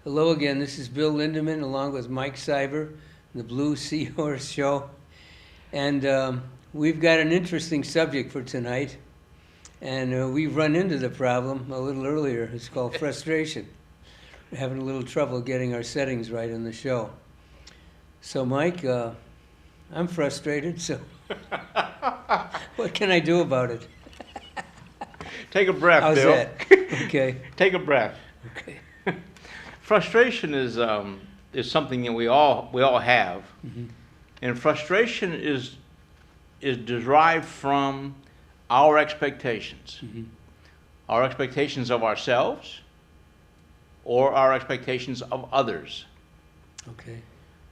Hello again, this is Bill Lindeman along with Mike Cyber, the Blue Seahorse Show. And we've got an interesting subject for tonight. And we've run into the problem a little earlier. It's called frustration. We're having a little trouble getting our settings right in the show. So Mike, I'm frustrated, so what can I do about it? Take a breath, How's Bill. that? Okay. Take a breath. Okay. Frustration is something that we all have, and frustration is derived from our expectations, our expectations of ourselves, or our expectations of others. Okay.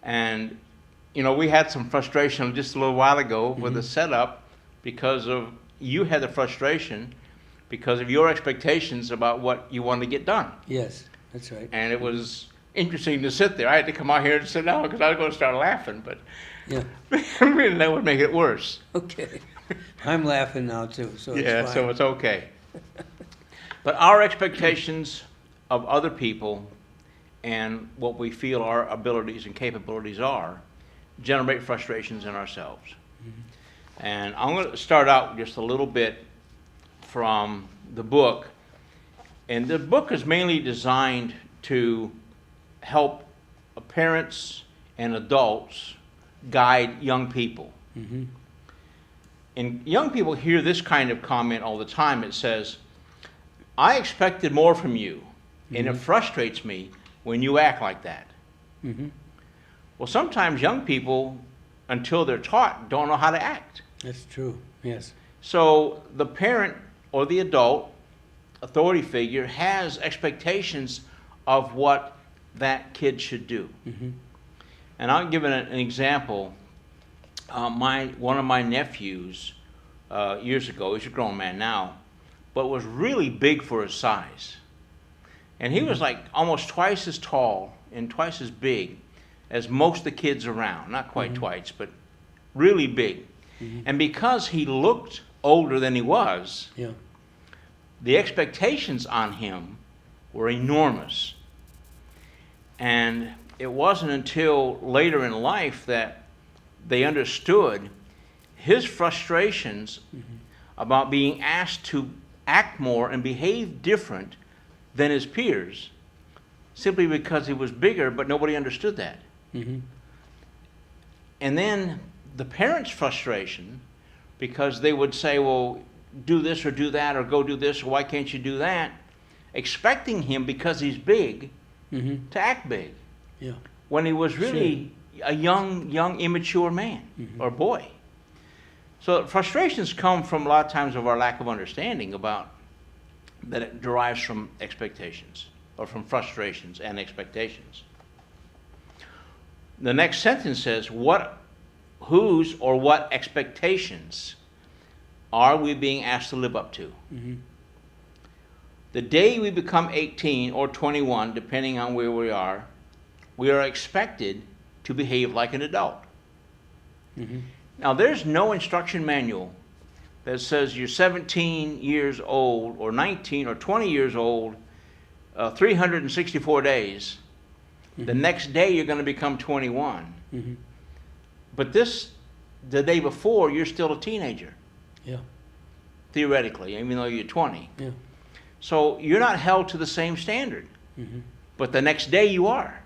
And we had some frustration just a little while ago with the setup because of you had the frustration because of your expectations about what you wanted to get done. Yes, that's right. And it was interesting to sit there. I had to come out here and sit down because I was going to start laughing, but Yeah. really that would make it worse. Okay. I'm laughing now too, so it's Yeah, fine. so it's okay. But our expectations of other people and what we feel our abilities and capabilities are generate frustrations in ourselves. And I'm going to start out just a little bit from the book. And the book is mainly designed to help parents and adults guide young people. And young people hear this kind of comment all the time. It says, I expected more from you, and it frustrates me when you act like that. Well, sometimes young people, until they're taught, don't know how to act. That's true, yes. So the parent or the adult authority figure has expectations of what that kid should do. And I'll give an example. One of my nephews years ago, he's a grown man now, but was really big for his size. And he was like almost twice as tall and twice as big as most of the kids around. Not quite twice, but really big. And because he looked older than he was, Yeah. the expectations on him were enormous. And it wasn't until later in life that they understood his frustrations about being asked to act more and behave different than his peers simply because he was bigger, but nobody understood that. And then the parents' frustration because they would say, well, do this or do that or go do this or why can't you do that, expecting him because he's big to act big. Yeah. When he was really a young immature man or boy. So frustrations come from a lot of times of our lack of understanding about that it derives from expectations or from frustrations and expectations. The next sentence says, whose or what expectations are we being asked to live up to? The day we become 18 or 21, depending on where we are expected to behave like an adult. Now, there's no instruction manual that says you're 17 years old or 19 or 20 years old, 364 days. The next day you're going to become 21. But the day before, you're still a teenager. Yeah. Theoretically, even though you're 20. Yeah. So you're not held to the same standard. But the next day you are.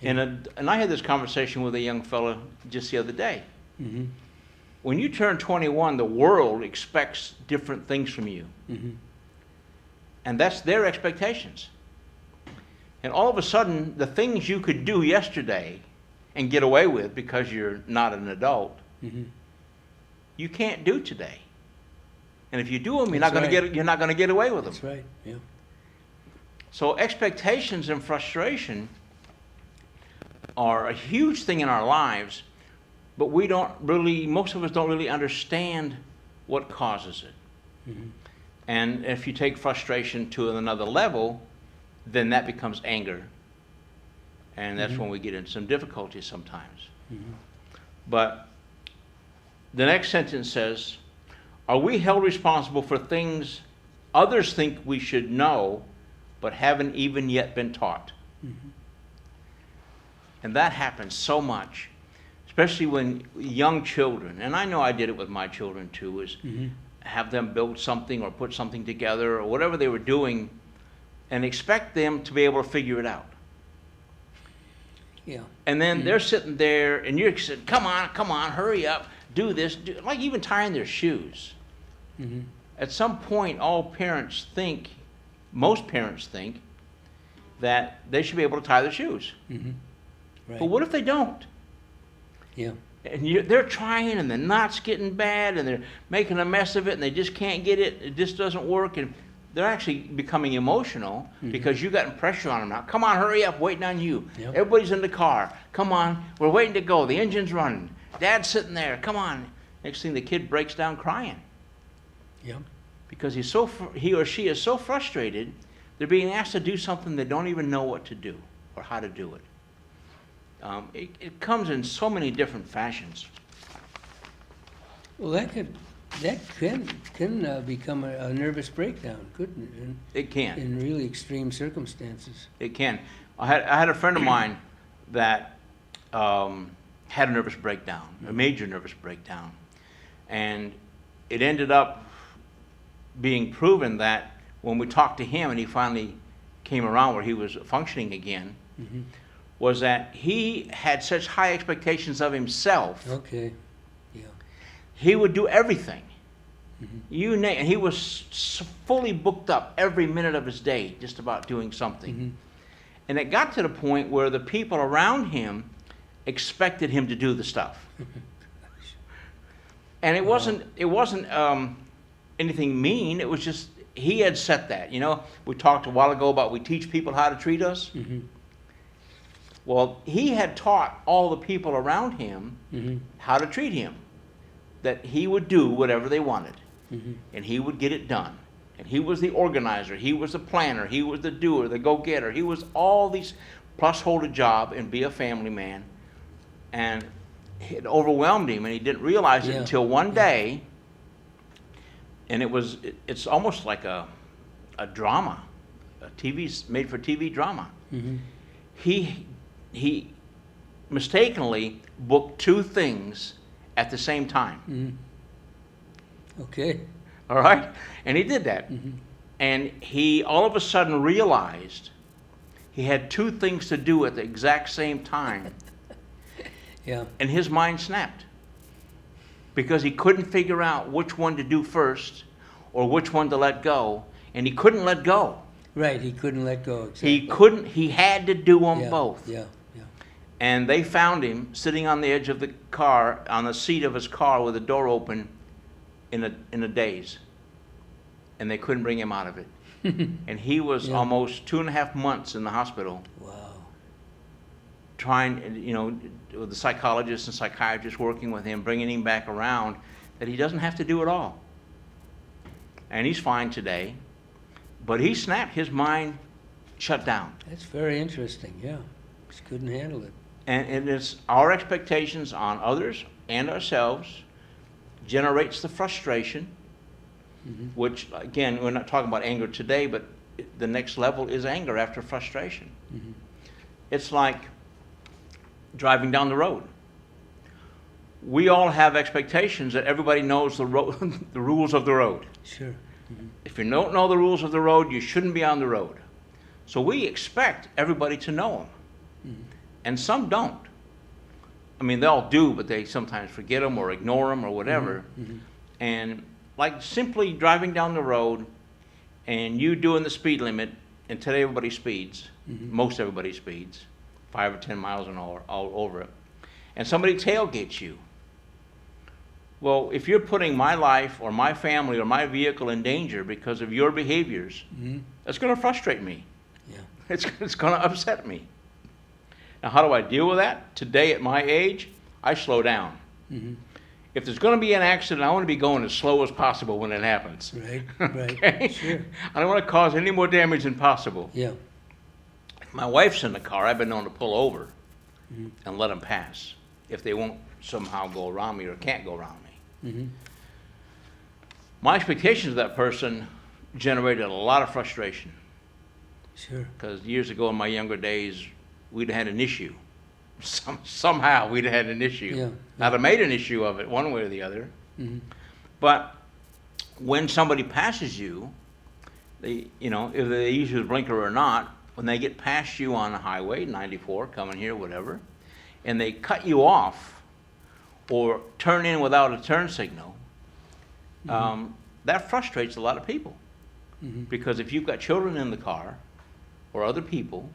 And I had this conversation with a young fellow just the other day. When you turn 21, the world expects different things from you. And that's their expectations. And all of a sudden, the things you could do yesterday and get away with because you're not an adult, you can't do today. And if you do them, you're not going to get away with them. That's right, yeah. So expectations and frustration are a huge thing in our lives, but most of us don't really understand what causes it. And if you take frustration to another level, then that becomes anger. And that's when we get into some difficulties sometimes. But the next sentence says, are we held responsible for things others think we should know, but haven't even yet been taught? And that happens so much, especially when young children, and I know I did it with my children too, is have them build something or put something together or whatever they were doing and expect them to be able to figure it out. Yeah. And then they're sitting there and you're saying, come on, hurry up, do this, like even tying their shoes. At some point, most parents think that they should be able to tie their shoes. Right. But what if they don't? Yeah. And they're trying and the knot's getting bad and they're making a mess of it and they just can't get it. It just doesn't work. And they're actually becoming emotional because you've gotten pressure on them now. Come on, hurry up, waiting on you. Yep. Everybody's in the car. Come on, we're waiting to go. The engine's running. Dad's sitting there. Come on. Next thing, the kid breaks down crying Yeah. because he or she is so frustrated. They're being asked to do something they don't even know what to do or how to do it. It comes in so many different fashions. Well, that can become a nervous breakdown, couldn't it? It can. In really extreme circumstances. It can. I had a friend of mine that had a nervous breakdown, a major nervous breakdown, and it ended up being proven that when we talked to him and he finally came around where he was functioning again, was that he had such high expectations of himself. Okay. Yeah. He would do everything. And he was fully booked up every minute of his day, just about doing something. And it got to the point where the people around him expected him to do the stuff. And it wasn't anything mean. It was just he had set that. You know, we talked a while ago about we teach people how to treat us. Well, he had taught all the people around him how to treat him, that he would do whatever they wanted, and he would get it done. And he was the organizer, he was the planner, he was the doer, the go-getter, he was all these, plus hold a job and be a family man. And it overwhelmed him, and he didn't realize it until one day, and it's almost like a drama, made-for-TV drama. He mistakenly booked two things at the same time. Okay. All right? And he did that. And he all of a sudden realized he had two things to do at the exact same time. Yeah. And his mind snapped because he couldn't figure out which one to do first or which one to let go. And he couldn't let go. Right, he couldn't let go. Exactly. He had to do them both. Yeah. And they found him sitting on the edge of the car, on the seat of his car with the door open in a daze. And they couldn't bring him out of it. And he was almost 2.5 months in the hospital. Wow. Trying, with the psychologists and psychiatrists working with him, bringing him back around, that he doesn't have to do it all. And he's fine today. But he snapped, his mind shut down. That's very interesting, yeah. Just couldn't handle it. And it's our expectations on others and ourselves generates the frustration, which, again, we're not talking about anger today, but the next level is anger after frustration. It's like driving down the road. We all have expectations that everybody knows the rules of the road. Sure. If you don't know the rules of the road, you shouldn't be on the road. So we expect everybody to know them. And some don't. I mean, they all do, but they sometimes forget them or ignore them or whatever. And like simply driving down the road and you doing the speed limit, and today everybody speeds, most everybody speeds, 5 or 10 miles an hour, all over it. And somebody tailgates you. Well, if you're putting my life or my family or my vehicle in danger because of your behaviors, that's going to frustrate me. Yeah. It's going to upset me. Now, how do I deal with that? Today, at my age, I slow down. If there's going to be an accident, I want to be going as slow as possible when it happens. Right, Okay? Sure. I don't want to cause any more damage than possible. Yeah. If my wife's in the car, I've been known to pull over and let them pass if they won't somehow go around me or can't go around me. My expectations of that person generated a lot of frustration. Sure. Because years ago in my younger days, we'd had an issue. Somehow we'd had an issue. Yeah, I'd have made an issue of it one way or the other. Mm-hmm. But when somebody passes you, if they use the blinker or not, when they get past you on the highway, 94, coming here, whatever, and they cut you off or turn in without a turn signal, that frustrates a lot of people. Mm-hmm. Because if you've got children in the car or other people,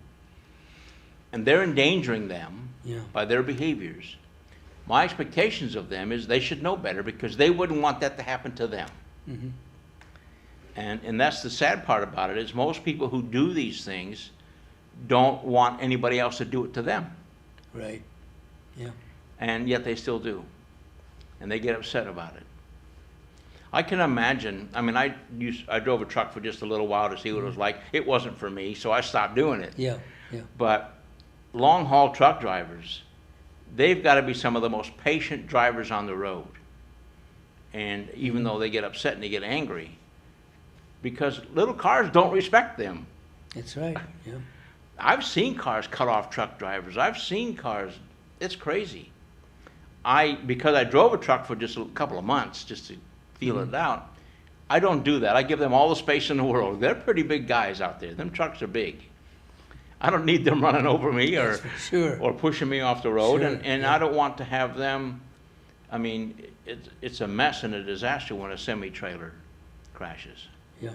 and they're endangering them Yeah. by their behaviors, my expectations of them is they should know better, because they wouldn't want that to happen to them. Mm-hmm. And that's the sad part about it, is most people who do these things don't want anybody else to do it to them. Right. Yeah. And yet they still do. And they get upset about it. I can imagine, I mean, I drove a truck for just a little while to see what it was like. It wasn't for me, so I stopped doing it. Yeah. Yeah. But long haul truck drivers, they've got to be some of the most patient drivers on the road. And even though they get upset and they get angry, because little cars don't respect them. That's right. Yeah. I've seen cars cut off truck drivers. I've seen cars, it's crazy. Because I drove a truck for just a couple of months just to feel it out, I don't do that. I give them all the space in the world. They're pretty big guys out there. Them trucks are big. I don't need them running over me or That's for sure. or pushing me off the road, Sure, and yeah. I don't want to have them. I mean, it's a mess and a disaster when a semi-trailer crashes. Yeah.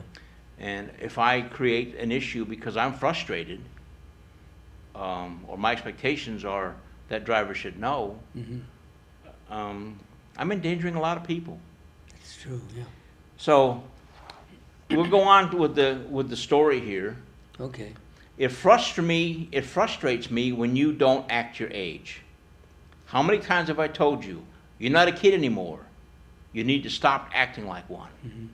And if I create an issue because I'm frustrated, or my expectations are that driver should know, Mm-hmm. I'm endangering a lot of people. That's true. Yeah. So we'll go on with the story here. Okay. It frustrates me when you don't act your age. How many times have I told you, you're not a kid anymore. You need to stop acting like one. Mm-hmm.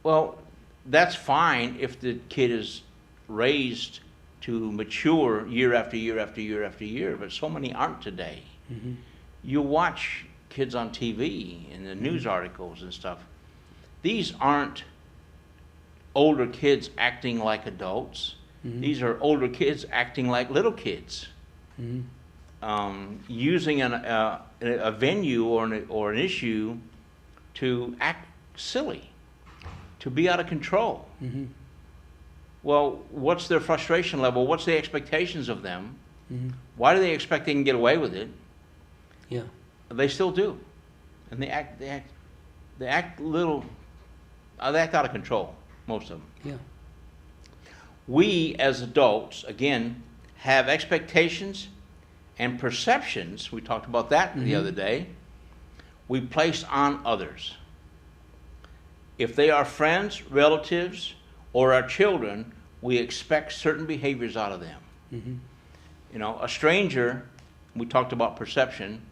Well, that's fine if the kid is raised to mature year after year after year after year, but so many aren't today. Mm-hmm. You watch kids on TV and the news articles and stuff. These aren't older kids acting like adults. Mm-hmm. These are older kids acting like little kids. Mm-hmm. Using a venue or an issue to act silly, to be out of control. Mm-hmm. Well, what's their frustration level? What's the expectations of them? Mm-hmm. Why do they expect they can get away with it? Yeah. They still do, and they act little. They act out of control, most of them. Yeah. We as adults, again, have expectations and perceptions. We talked about that the other day. We place on others. If they are friends, relatives, or our children, we expect certain behaviors out of them. Mm-hmm. You know, a stranger, we talked about perception,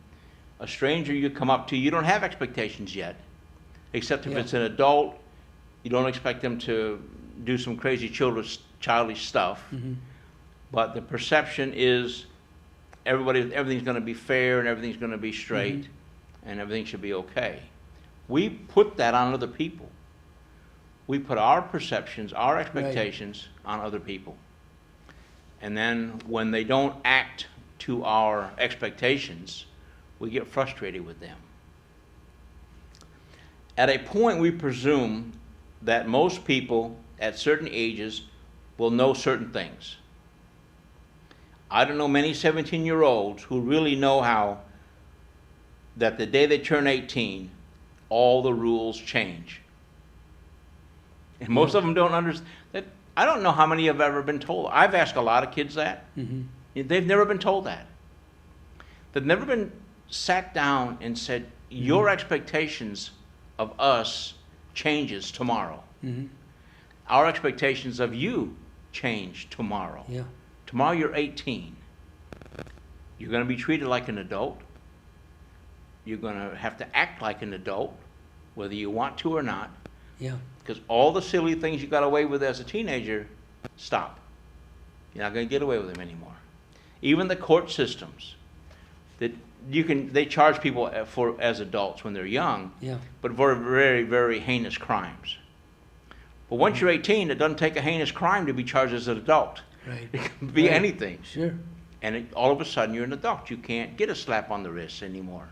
a stranger you come up to, you don't have expectations yet, except if Yeah. it's an adult, you don't expect them to do some crazy childish stuff. Mm-hmm. But the perception is everything's going to be fair and everything's going to be straight and everything should be okay. We put that on other people. We put our perceptions, our expectations on other people. And then when they don't act to our expectations, we get frustrated with them. At a point, we presume that most people at certain ages will know certain things. I don't know many 17-year-olds who really know how that the day they turn 18, all the rules change. And most of them don't understand. I don't know how many have ever been told. I've asked a lot of kids that. Mm-hmm. They've never been told that. They've never been sat down and said, your expectations of us changes tomorrow. Mm-hmm. Our expectations of you change tomorrow. Yeah. Tomorrow you're 18. You're going to be treated like an adult. You're going to have to act like an adult, whether you want to or not. Yeah. Because all the silly things you got away with as a teenager, stop. You're not going to get away with them anymore. Even the court systems, that they charge people as adults when they're young, Yeah. but for very, very heinous crimes. But once you're 18, it doesn't take a heinous crime to be charged as an adult. Right. It can be Right. anything. Sure. And all of a sudden, you're an adult. You can't get a slap on the wrist anymore.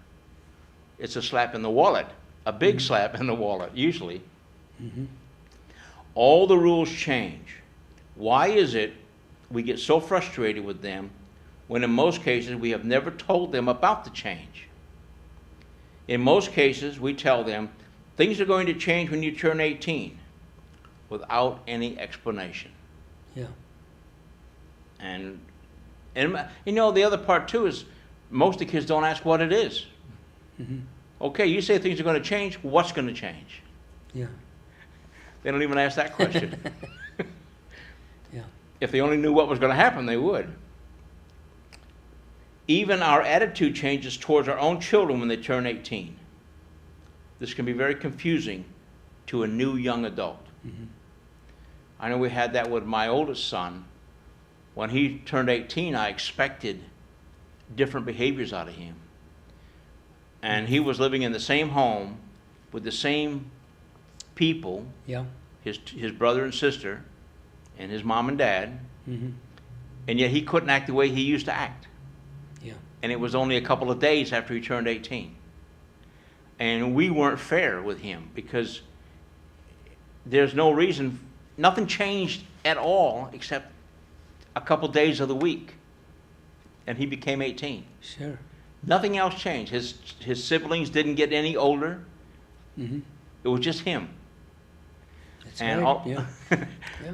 It's a slap in the wallet, a big slap in the wallet, usually. All the rules change. Why is it we get so frustrated with them when in most cases we have never told them about the change? In most cases, we tell them things are going to change when you turn 18 without any explanation. Yeah. And you know, the other part too is most of the kids don't ask what it is. Okay, you say things are going to change. What's going to change? Yeah. They don't even ask that question. Yeah. If they only knew what was going to happen, they would. Even our attitude changes towards our own children when they turn 18. This can be very confusing to a new young adult. I know we had that with my oldest son. When he turned 18, I expected different behaviors out of him. And he was living in the same home with the same people, Yeah. his brother and sister, and his mom and dad, and yet he couldn't act the way he used to act. Yeah. And it was only a couple of days after he turned 18. And we weren't fair with him because there's no reason, nothing changed at all except a couple days of the week. And he became 18. Sure. Nothing else changed. His siblings didn't get any older. It was just him. That's And right. all, Yeah. Yeah.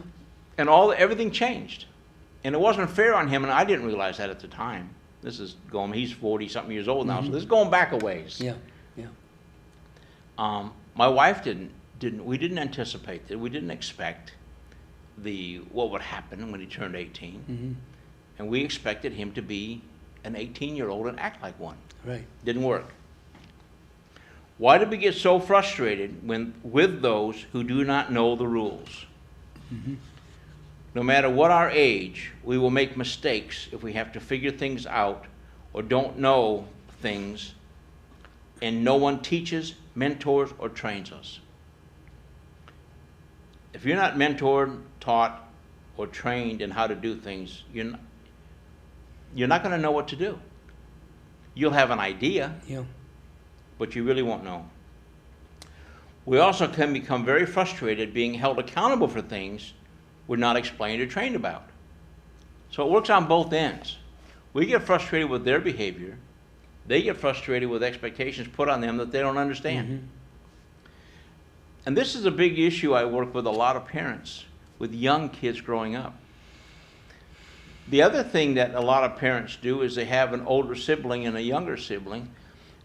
and everything changed. And it wasn't fair on him, and I didn't realize that at the time. This is going, he's 40-something years old now, so this is going back a ways. Yeah. Yeah. My wife we didn't anticipate that. We didn't expect what would happen when he turned 18. And we expected him to be an 18-year-old and act like one. Right. Didn't work. Why do we get so frustrated with those who do not know the rules? No matter what our age, we will make mistakes if we have to figure things out or don't know things, and no one teaches, mentors, or trains us. If you're not mentored, taught, or trained in how to do things, you're not going to know what to do. You'll have an idea, Yeah. but you really won't know. We also can become very frustrated being held accountable for things we're not explained or trained about. So it works on both ends. We get frustrated with their behavior. They get frustrated with expectations put on them that they don't understand. And this is a big issue I work with a lot of parents with young kids growing up. The other thing that a lot of parents do is they have an older sibling and a younger sibling,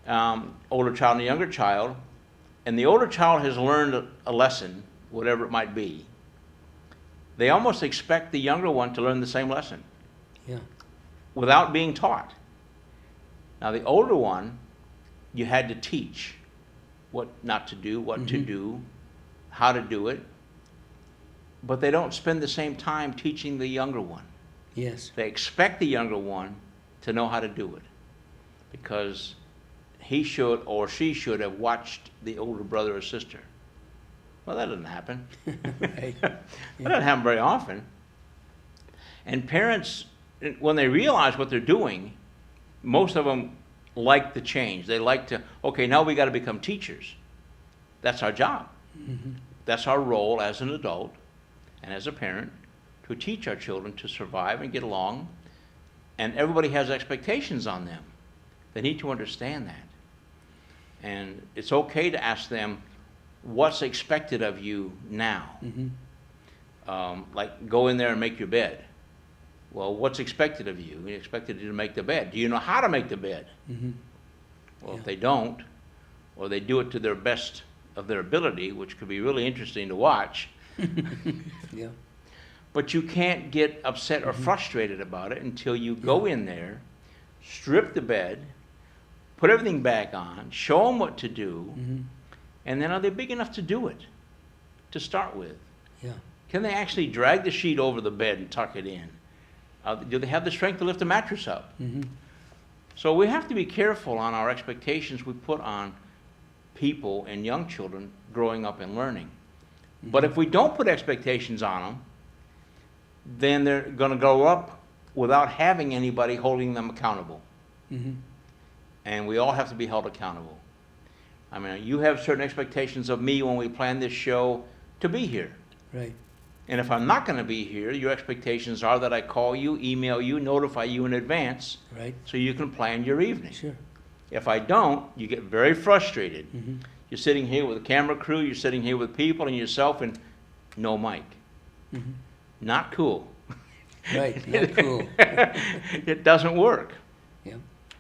older child and a younger child, and the older child has learned a lesson, whatever it might be. They almost expect the younger one to learn the same lesson Yeah. without being taught. Now the older one, you had to teach what not to do, what to do, how to do it, but they don't spend the same time teaching the younger one. Yes. They expect the younger one to know how to do it because he should or she should have watched the older brother or sister. Well, that doesn't happen. Right. That doesn't happen very often. And parents, when they realize what they're doing, most of them like the change. They like to, okay, now we got to become teachers. That's our job. That's our role as an adult and as a parent, to teach our children to survive and get along. And everybody has expectations on them. They need to understand that. And it's okay to ask them, what's expected of you now? Like, go in there and make your bed. Well, what's expected of you? We expected you to make the bed. Do you know how to make the bed? Well, if they don't, or they do it to their best of their ability, which could be really interesting to watch, Yeah. but you can't get upset or frustrated about it until you go in there, strip the bed, put everything back on, show them what to do, and then are they big enough to do it to start with? Yeah. Can they actually drag the sheet over the bed and tuck it in? Do they have the strength to lift the mattress up? So we have to be careful on our expectations we put on people and young children growing up and learning. But if we don't put expectations on them, then they're going to grow up without having anybody holding them accountable. Mm-hmm. And we all have to be held accountable. I mean, you have certain expectations of me when we plan this show to be here. Right. And if I'm not going to be here, your expectations are that I call you, email you, notify you in advance, Right. so you can plan your evening. Sure. If I don't, you get very frustrated. Mm-hmm. You're sitting here with a camera crew, you're sitting here with people and yourself, and no mic. Mm-hmm. Not cool. Right. Not cool. It doesn't work. Yeah.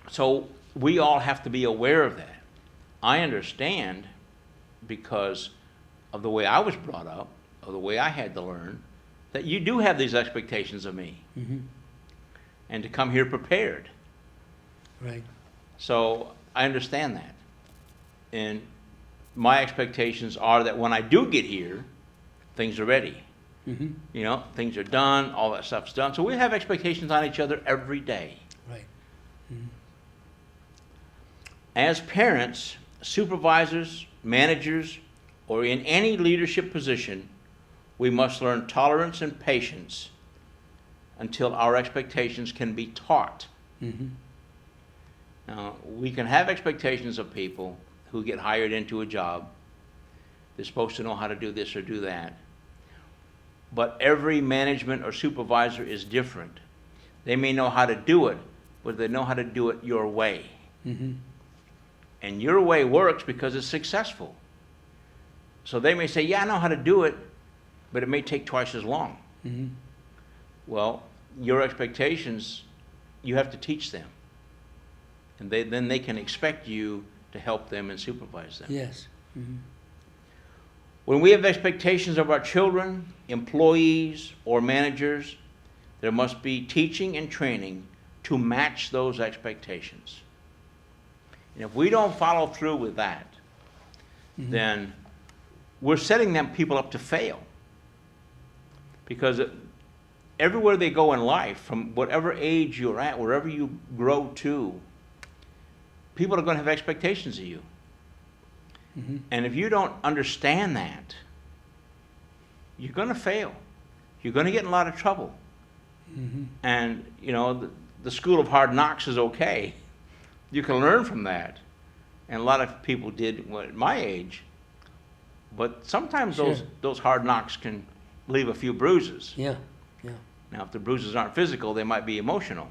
So we all have to be aware of that. I understand, because of the way I was brought up, of the way I had to learn, that you do have these expectations of me, Mm-hmm. and to come here prepared. Right. So I understand that. And my expectations are that when I do get here, things are ready. Mm-hmm. You know, things are done, all that stuff's done. So we have expectations on each other every day. Right. Mm-hmm. As parents, supervisors, managers, or in any leadership position, we must learn tolerance and patience until our expectations can be taught. Mm-hmm. Now, we can have expectations of people who get hired into a job. They're supposed to know how to do this or do that. But every management or supervisor is different. They may know how to do it, but they know how to do it your way. Mm-hmm. And your way works because it's successful. So they may say, yeah, I know how to do it, but it may take twice as long. Mm-hmm. Well, your expectations, you have to teach them. And then they can expect you to help them and supervise them. Yes. Mm-hmm. When we have expectations of our children, employees, or managers, there must be teaching and training to match those expectations. And if we don't follow through with that, Mm-hmm. then we're setting them people up to fail. Because everywhere they go in life, from whatever age you're at, wherever you grow to, people are going to have expectations of you. Mm-hmm. And if you don't understand that, you're going to fail. You're going to get in a lot of trouble. Mm-hmm. And, you know, the school of hard knocks is okay. You can learn from that. And a lot of people did at my age. But sometimes Sure. those hard knocks can leave a few bruises. Yeah. Yeah. Now, if the bruises aren't physical, they might be emotional.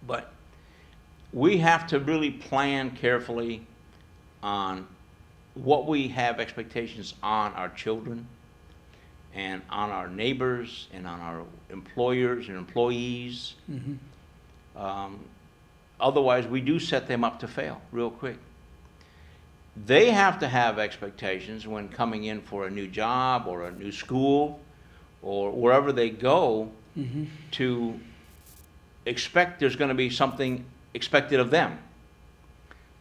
But we have to really plan carefully on what we have expectations on our children and on our neighbors and on our employers and employees. Mm-hmm. Otherwise, we do set them up to fail real quick. They have to have expectations when coming in for a new job or a new school or wherever they go, Mm-hmm. to expect there's going to be something expected of them.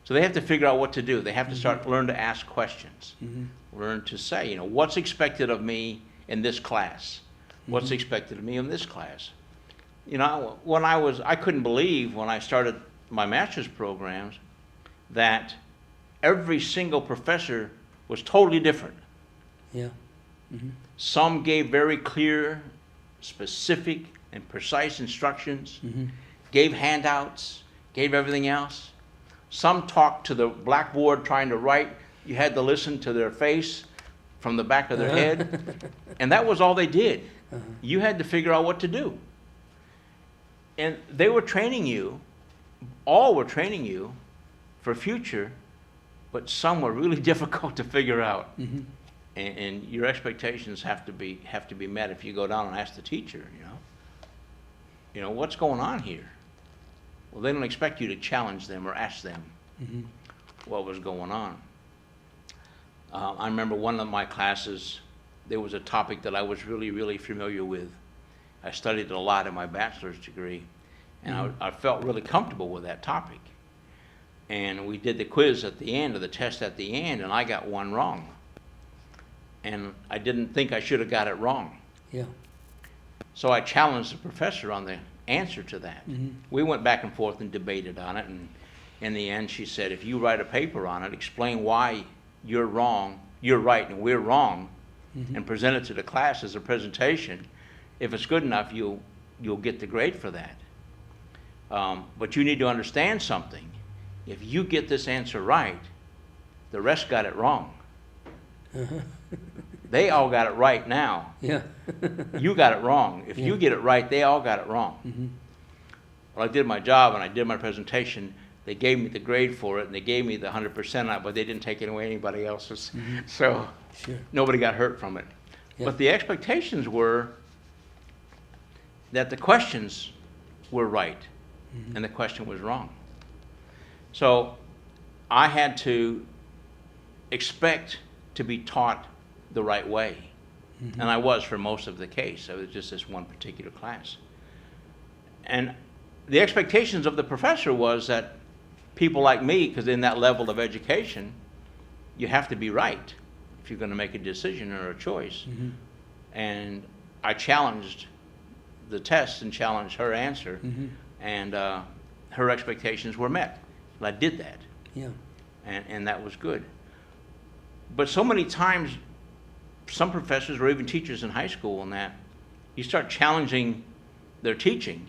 So they have to figure out what to do. They have to start learn to ask questions. Mm-hmm. Learn to say, you know, what's expected of me in this class? What's Mhm. expected of me in this class? You know, I couldn't believe when I started my master's programs that every single professor was totally different. Yeah. Mm-hmm. Some gave very clear, specific, and precise instructions, Mm-hmm. gave handouts, gave everything else. Some talked to the blackboard trying to write. You had to listen to their face from the back of their head. And that was all they did. Uh-huh. You had to figure out what to do. And they were training you, all were training you for future, but some were really difficult to figure out. Mm-hmm. And your expectations have to be met if you go down and ask the teacher, you know, what's going on here? Well, they don't expect you to challenge them or ask them Mm-hmm. what was going on. I remember one of my classes, there was a topic that I was really, really familiar with. I studied it a lot in my bachelor's degree, and I felt really comfortable with that topic. And we did the quiz at the end, or the test at the end, and I got one wrong. And I didn't think I should have got it wrong. Yeah. So I challenged the professor on the answer to that. Mm-hmm. We went back and forth and debated on it, and in the end she said, if you write a paper on it, explain why you're wrong, you're right and we're wrong, and present it to the class as a presentation. If it's good enough, you'll get the grade for that. But you need to understand something. If you get this answer right, the rest got it wrong. They all got it right now. Yeah. You got it wrong. If Yeah. you get it right, they all got it wrong. Well, I did my job and I did my presentation. They gave me the grade for it and they gave me the 100% on it, but they didn't take it away anybody else's. So Sure. nobody got hurt from it. Yeah. But the expectations were that the questions were right and the question was wrong. So I had to expect to be taught the right way. And I was for most of the case. It was just this one particular class. And the expectations of the professor was that people like me, because in that level of education, you have to be right if you're going to make a decision or a choice. And I challenged the test and challenged her answer, and her expectations were met. And I did that, Yeah. and that was good. But so many times, some professors or even teachers in high school and that, you start challenging their teaching,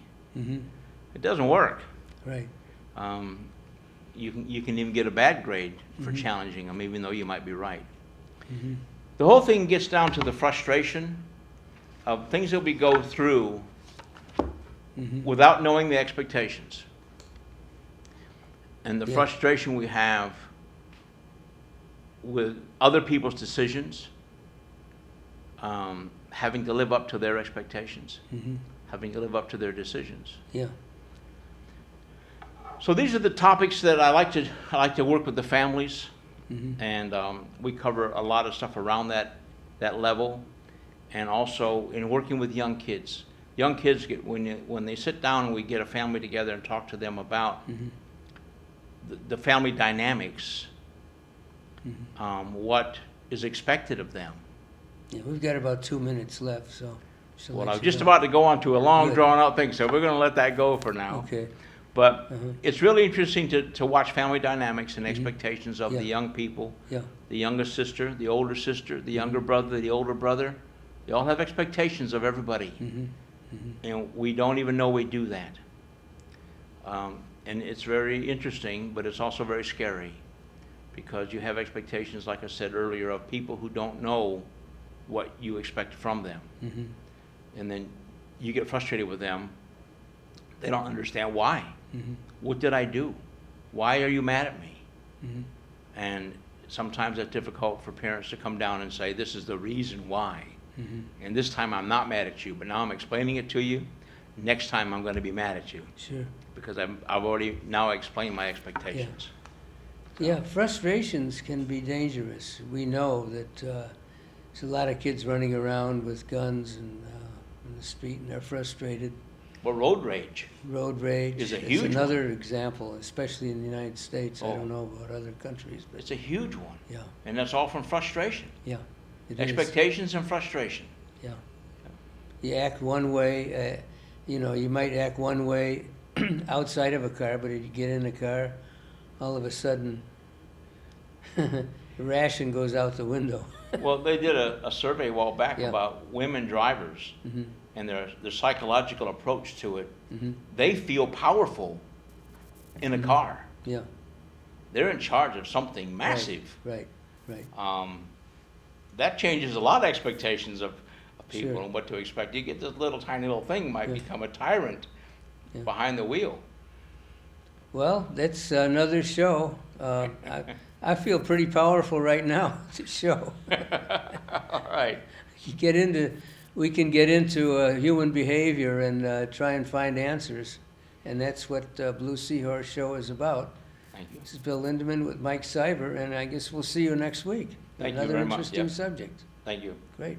it doesn't work. Right. You can even get a bad grade for challenging them, even though you might be right. The whole thing gets down to the frustration of things that we go through without knowing the expectations. And the Yeah. frustration we have with other people's decisions, having to live up to their expectations, having to live up to their decisions. Yeah. So these are the topics that I like to work with the families, and we cover a lot of stuff around that level, and also in working with young kids. Young kids get when they sit down and we get a family together and talk to them about the family dynamics, what is expected of them. Yeah, we've got about 2 minutes left, so. Well, I was just about to go on to a long, Good. drawn-out thing, so we're going to let that go for now. Okay. But it's really interesting to watch family dynamics and expectations of Yeah. the young people, Yeah. the younger sister, the older sister, the younger brother, the older brother. They all have expectations of everybody. And we don't even know we do that. And it's very interesting, but it's also very scary, because you have expectations, like I said earlier, of people who don't know what you expect from them. And then you get frustrated with them. They don't understand why. What did I do? Why are you mad at me? And sometimes it's difficult for parents to come down and say, this is the reason why. And this time I'm not mad at you, but now I'm explaining it to you. Next time I'm going to be mad at you, Sure. because I've already now explained my expectations. Yeah, frustrations can be dangerous. We know that there's a lot of kids running around with guns and in the street, and they're frustrated. Well, road rage. Road rage Is a huge one. another example, especially in the United States. I Oh. don't know about other countries, but It's a huge one. yeah, And that's all from frustration. yeah, it is. Expectations and frustration. Yeah. You act one way, you might act one way outside of a car, but if you get in the car, all of a sudden, the ration goes out the window. Well, they did a survey a while back Yeah. about women drivers and their psychological approach to it. They feel powerful in a car. Yeah, They're in charge of something massive. right. That changes a lot of expectations of people Sure. and what to expect. You get this little tiny little thing might Yeah. become a tyrant Yeah. behind the wheel. Well, that's another show. I feel pretty powerful right now, to show. All right. We can get into human behavior and try and find answers. And that's what Blue Seahorse Show is about. Thank you. This is Bill Lindemann with Mike Cyber, and I guess we'll see you next week. Thank you Another very much, interesting yeah. subject. Thank you. Great.